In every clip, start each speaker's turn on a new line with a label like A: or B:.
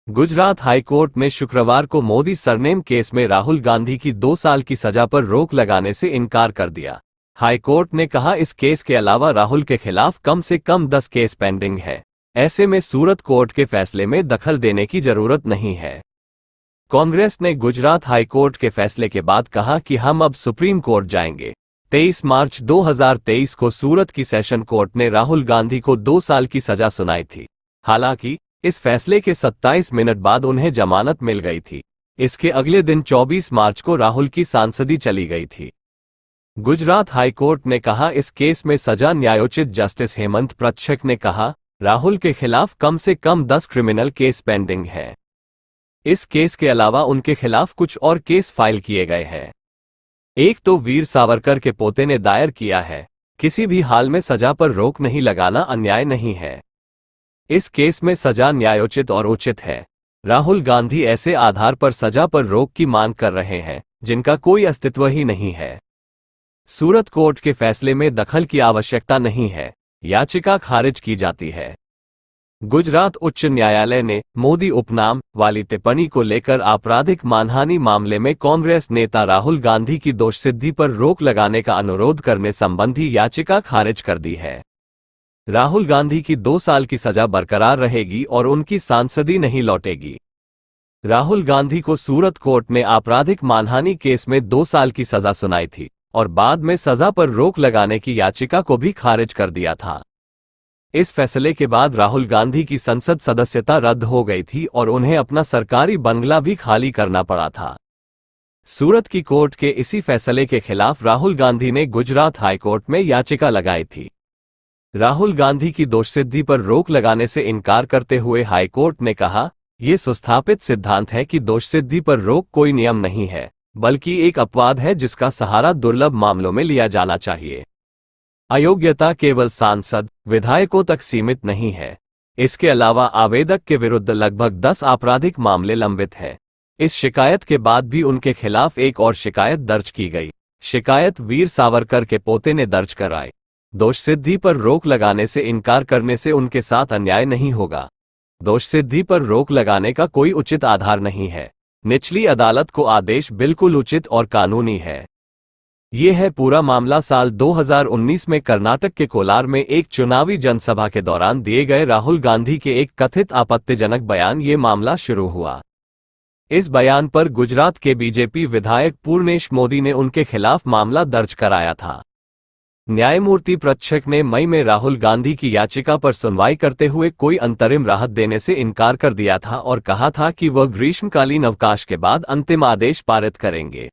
A: Gujarat high court ने शुक्रवार को मोदी सरनेम केस में राहुल गांधी की 2 साल की सजा पर रोक लगाने से इनकार कर दिया। हाईकोर्ट ने कहा इस केस के अलावा राहुल के खिलाफ कम से कम 10 केस पेंडिंग है। ऐसे में सूरत कोर्ट के फैसले में दखल देने की जरूरत नहीं है। कांग्रेस ने गुजरात हाईकोर्ट के फैसले के बाद कहा कि हम अब सुप्रीम कोर्ट जाएंगे। 23 मार्च 2023 को सूरत की सेशन कोर्ट ने राहुल गांधी को 2 साल की सजा सुनाई थी। हालांकि इस फैसले के 27 मिनट बाद उन्हें जमानत मिल गई थी। इसके अगले दिन 24 मार्च को राहुल की सांसदी चली गई थी। गुजरात हाईकोर्ट ने कहा इस केस में सजा न्यायोचित। जस्टिस हेमंत प्रच्छक ने कहा राहुल के खिलाफ कम से कम 10 क्रिमिनल केस पेंडिंग है। इस केस के अलावा उनके खिलाफ कुछ और केस फाइल किए गए हैं। एक तो वीर सावरकर के पोते ने दायर किया है। किसी भी हाल में सजा पर रोक नहीं लगाना अन्याय नहीं है। इस केस में सजा न्यायोचित और उचित है। राहुल गांधी ऐसे आधार पर सजा पर रोक की मांग कर रहे हैं जिनका कोई अस्तित्व ही नहीं है। सूरत कोर्ट के फैसले में दखल की आवश्यकता नहीं है। याचिका खारिज की जाती है। गुजरात उच्च न्यायालय ने मोदी उपनाम वाली टिप्पणी को लेकर आपराधिक मानहानि मामले में कांग्रेस नेता राहुल गांधी की दोषसिद्धि पर रोक लगाने का अनुरोध करने संबंधी याचिका खारिज कर दी है। राहुल गांधी की 2 साल की सजा बरकरार रहेगी और उनकी सांसदी नहीं लौटेगी। राहुल गांधी को सूरत कोर्ट ने आपराधिक मानहानि केस में 2 साल की सजा सुनाई थी और बाद में सजा पर रोक लगाने की याचिका को भी खारिज कर दिया था। इस फैसले के बाद राहुल गांधी की संसद सदस्यता रद्द हो गई थी और उन्हें अपना सरकारी बंगला भी खाली करना पड़ा था। सूरत की कोर्ट के इसी फैसले के खिलाफ राहुल गांधी ने गुजरात हाईकोर्ट में याचिका लगाई थी। राहुल गांधी की दोषसिद्धि पर रोक लगाने से इनकार करते हुए हाईकोर्ट ने कहा यह सुस्थापित सिद्धांत है कि दोषसिद्धि पर रोक कोई नियम नहीं है, बल्कि एक अपवाद है जिसका सहारा दुर्लभ मामलों में लिया जाना चाहिए। अयोग्यता केवल सांसद विधायकों तक सीमित नहीं है। इसके अलावा आवेदक के विरुद्ध लगभग 10 आपराधिक मामले लंबित हैं। इस शिकायत के बाद भी उनके खिलाफ एक और शिकायत दर्ज की गई। शिकायत वीर सावरकर के पोते ने दर्ज कराई। दोषसिद्धि पर रोक लगाने से इनकार करने से उनके साथ अन्याय नहीं होगा। दोषसिद्धि पर रोक लगाने का कोई उचित आधार नहीं है। निचली अदालत को आदेश बिल्कुल उचित और कानूनी है। ये है पूरा मामला। साल 2019 में कर्नाटक के कोलार में एक चुनावी जनसभा के दौरान दिए गए राहुल गांधी के एक कथित आपत्तिजनक बयान ये मामला शुरू हुआ। इस बयान पर गुजरात के बीजेपी विधायक पूर्णेश मोदी ने उनके खिलाफ मामला दर्ज कराया था। न्यायमूर्ति प्रच्छक ने मई में राहुल गांधी की याचिका पर सुनवाई करते हुए कोई अंतरिम राहत देने से इनकार कर दिया था और कहा था कि वह ग्रीष्मकालीन अवकाश के बाद अंतिम आदेश पारित करेंगे।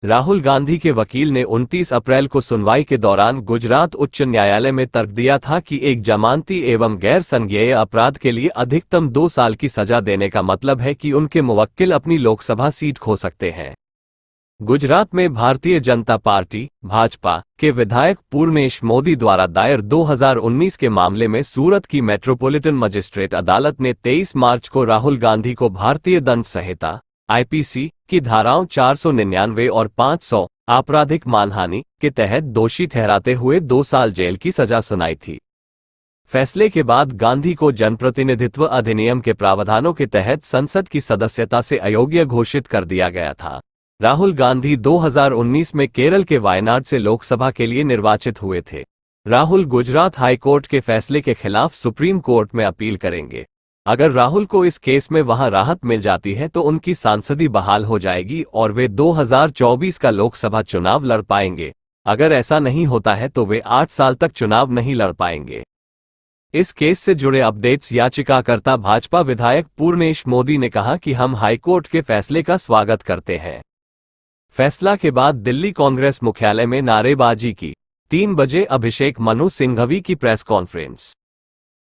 A: राहुल गांधी के वकील ने 29 अप्रैल को सुनवाई के दौरान गुजरात उच्च न्यायालय में तर्क दिया था कि एक जमानती एवं गैर संज्ञेय अपराध के लिए अधिकतम 2 साल की सजा देने का मतलब है कि उनके मुवक्किल अपनी लोकसभा सीट खो सकते हैं। गुजरात में भारतीय जनता पार्टी भाजपा के विधायक पूर्णेश मोदी द्वारा दायर 2019 के मामले में सूरत की मेट्रोपॉलिटन मजिस्ट्रेट अदालत ने 23 मार्च को राहुल गांधी को भारतीय दंड संहिता आईपीसी की धाराओं 499 और 500 आपराधिक मानहानि के तहत दोषी ठहराते हुए 2 साल जेल की सजा सुनाई थी। फैसले के बाद गांधी को जनप्रतिनिधित्व अधिनियम के प्रावधानों के तहत संसद की सदस्यता से अयोग्य घोषित कर दिया गया था। राहुल गांधी 2019 में केरल के वायनाड से लोकसभा के लिए निर्वाचित हुए थे। राहुल गुजरात हाईकोर्ट के फैसले के खिलाफ सुप्रीम कोर्ट में अपील करेंगे। अगर राहुल को इस केस में वहां राहत मिल जाती है तो उनकी सांसदी बहाल हो जाएगी और वे 2024 का लोकसभा चुनाव लड़ पाएंगे। अगर ऐसा नहीं होता है तो वे 8 साल तक चुनाव नहीं लड़ पाएंगे। इस केस से जुड़े अपडेट्स। याचिकाकर्ता भाजपा विधायक पूर्णेश मोदी ने कहा कि हम हाईकोर्ट के फैसले का स्वागत करते हैं। फैसला के बाद दिल्ली कांग्रेस मुख्यालय में नारेबाजी की। 3 बजे अभिषेक मनु सिंघवी की प्रेस कॉन्फ्रेंस।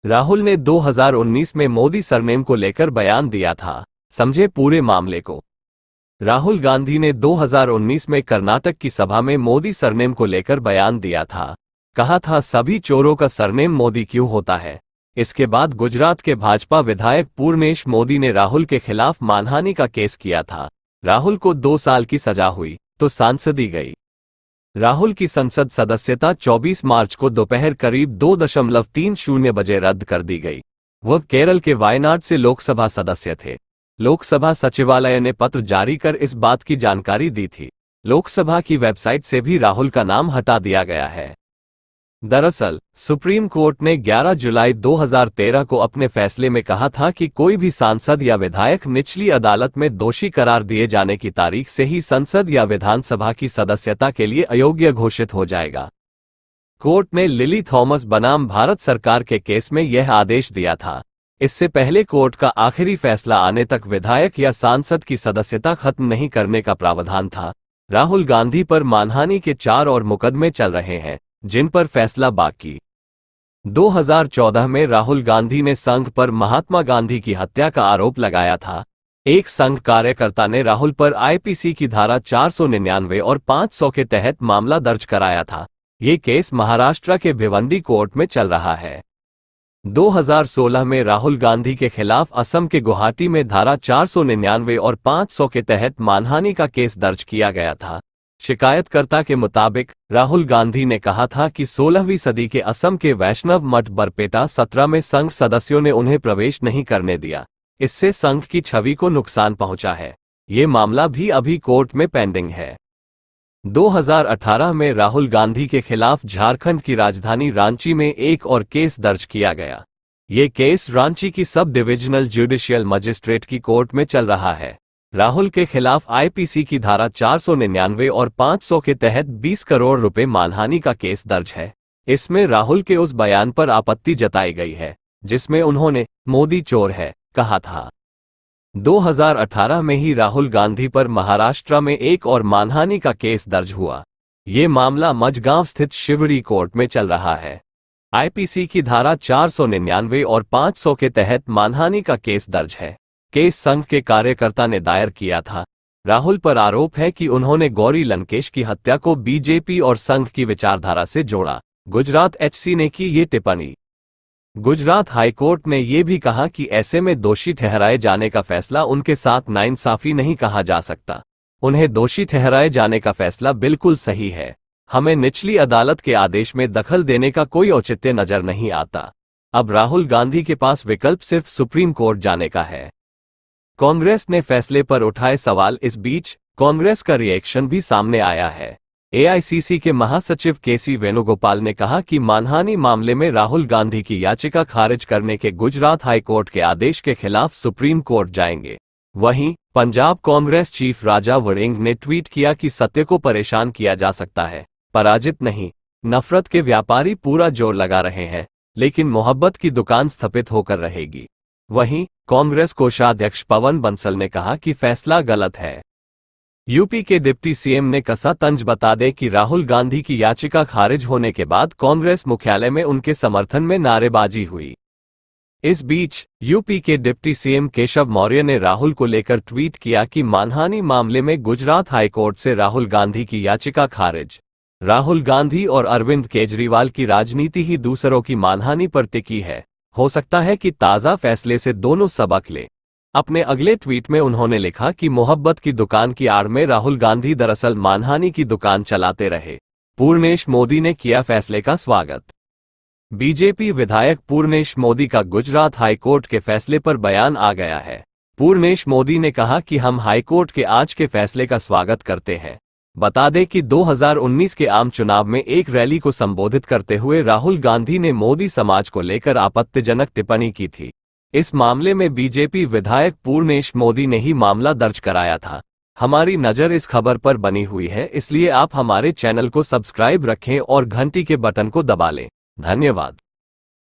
A: राहुल ने 2019 में मोदी सरनेम को लेकर बयान दिया था। समझे पूरे मामले को। राहुल गांधी ने 2019 में कर्नाटक की सभा में मोदी सरनेम को लेकर बयान दिया था। कहा था सभी चोरों का सरनेम मोदी क्यों होता है। इसके बाद गुजरात के भाजपा विधायक पूर्णेश मोदी ने राहुल के खिलाफ मानहानि का केस किया था। राहुल को 2 साल की सजा हुई तो सांसदी गई। राहुल की संसद सदस्यता 24 मार्च को दोपहर करीब 2:30 बजे रद्द कर दी गई। वह केरल के वायनाड से लोकसभा सदस्य थे। लोकसभा सचिवालय ने पत्र जारी कर इस बात की जानकारी दी थी। लोकसभा की वेबसाइट से भी राहुल का नाम हटा दिया गया है। दरअसल सुप्रीम कोर्ट ने 11 जुलाई 2013 को अपने फैसले में कहा था कि कोई भी सांसद या विधायक निचली अदालत में दोषी करार दिए जाने की तारीख से ही संसद या विधानसभा की सदस्यता के लिए अयोग्य घोषित हो जाएगा। कोर्ट ने लिली थॉमस बनाम भारत सरकार के केस में यह आदेश दिया था। इससे पहले कोर्ट का आखिरी फैसला आने तक विधायक या सांसद की सदस्यता खत्म नहीं करने का प्रावधान था। राहुल गांधी पर मानहानि के 4 और मुकदमे चल रहे हैं, जिन पर फैसला बाकी। 2014 में राहुल गांधी ने संघ पर महात्मा गांधी की हत्या का आरोप लगाया था। एक संघ कार्यकर्ता ने राहुल पर आईपीसी की धारा 499 और 500 के तहत मामला दर्ज कराया था। ये केस महाराष्ट्र के भिवंडी कोर्ट में चल रहा है। 2016 में राहुल गांधी के खिलाफ असम के गुवाहाटी में धारा 499 और 500 के तहत मानहानि का केस दर्ज किया गया था। शिकायतकर्ता के मुताबिक राहुल गांधी ने कहा था कि 16वीं सदी के असम के वैष्णव मठ बरपेटा 17 में संघ सदस्यों ने उन्हें प्रवेश नहीं करने दिया। इससे संघ की छवि को नुकसान पहुंचा है। ये मामला भी अभी कोर्ट में पेंडिंग है। 2018 में राहुल गांधी के खिलाफ झारखंड की राजधानी रांची में एक और केस दर्ज किया गया। ये केस रांची की सब डिविजनल जुडिशियल मजिस्ट्रेट की कोर्ट में चल रहा है। राहुल के खिलाफ आईपीसी की धारा 499 और 500 के तहत 20 करोड़ रुपए मानहानि का केस दर्ज है। इसमें राहुल के उस बयान पर आपत्ति जताई गई है जिसमें उन्होंने मोदी चोर है कहा था। 2018 में ही राहुल गांधी पर महाराष्ट्र में एक और मानहानि का केस दर्ज हुआ। ये मामला मजगांव स्थित शिवड़ी कोर्ट में चल रहा है। आईपीसी की धारा 499 और 500 के तहत मानहानि का केस दर्ज है। केस संघ के कार्यकर्ता ने दायर किया था। राहुल पर आरोप है कि उन्होंने गौरी लंकेश की हत्या को बीजेपी और संघ की विचारधारा से जोड़ा। गुजरात एचसी ने की ये टिप्पणी। गुजरात हाईकोर्ट ने यह भी कहा कि ऐसे में दोषी ठहराए जाने का फैसला उनके साथ नाइंसाफी नहीं कहा जा सकता। उन्हें दोषी ठहराए जाने का फैसला बिल्कुल सही है। हमें निचली अदालत के आदेश में दखल देने का कोई औचित्य नजर नहीं आता। अब राहुल गांधी के पास विकल्प सिर्फ सुप्रीम कोर्ट जाने का है। कांग्रेस ने फैसले पर उठाए सवाल। इस बीच कांग्रेस का रिएक्शन भी सामने आया है। एआईसीसी के महासचिव केसी वेणुगोपाल ने कहा कि मानहानि मामले में राहुल गांधी की याचिका खारिज करने के गुजरात हाईकोर्ट के आदेश के खिलाफ सुप्रीम कोर्ट जाएंगे। वहीं पंजाब कांग्रेस चीफ राजा वड़िंग ने ट्वीट किया कि सत्य को परेशान किया जा सकता है, पराजित नहीं। नफरत के व्यापारी पूरा जोर लगा रहे हैं, लेकिन मोहब्बत की दुकान स्थापित होकर रहेगी। वहीं कांग्रेस कोषाध्यक्ष पवन बंसल ने कहा कि फैसला गलत है। यूपी के डिप्टी सीएम ने कसा तंज बता दें कि राहुल गांधी की याचिका खारिज होने के बाद कांग्रेस मुख्यालय में उनके समर्थन में नारेबाजी हुई। इस बीच यूपी के डिप्टी सीएम केशव मौर्य ने राहुल को लेकर ट्वीट किया कि मानहानि मामले में गुजरात हाईकोर्ट से राहुल गांधी की याचिका खारिज। राहुल गांधी और अरविंद केजरीवाल की राजनीति ही दूसरों की मानहानि पर टिकी है। हो सकता है कि ताज़ा फैसले से दोनों सबक लें। अपने अगले ट्वीट में उन्होंने लिखा कि मोहब्बत की दुकान की आड़ में राहुल गांधी दरअसल मानहानि की दुकान चलाते रहे। पूर्णेश मोदी ने किया फैसले का स्वागत। बीजेपी विधायक पूर्णेश मोदी का गुजरात हाईकोर्ट के फैसले पर बयान आ गया है। पूर्णेश मोदी ने कहा कि हम हाईकोर्ट के आज के फैसले का स्वागत करते हैं। बता दें कि 2019 के आम चुनाव में एक रैली को संबोधित करते हुए राहुल गांधी ने मोदी समाज को लेकर आपत्तिजनक टिप्पणी की थी। इस मामले में बीजेपी विधायक पूर्णेश मोदी ने ही मामला दर्ज कराया था। हमारी नज़र इस खबर पर बनी हुई है, इसलिए आप हमारे चैनल को सब्सक्राइब रखें और घंटी के बटन को दबा लें। धन्यवाद।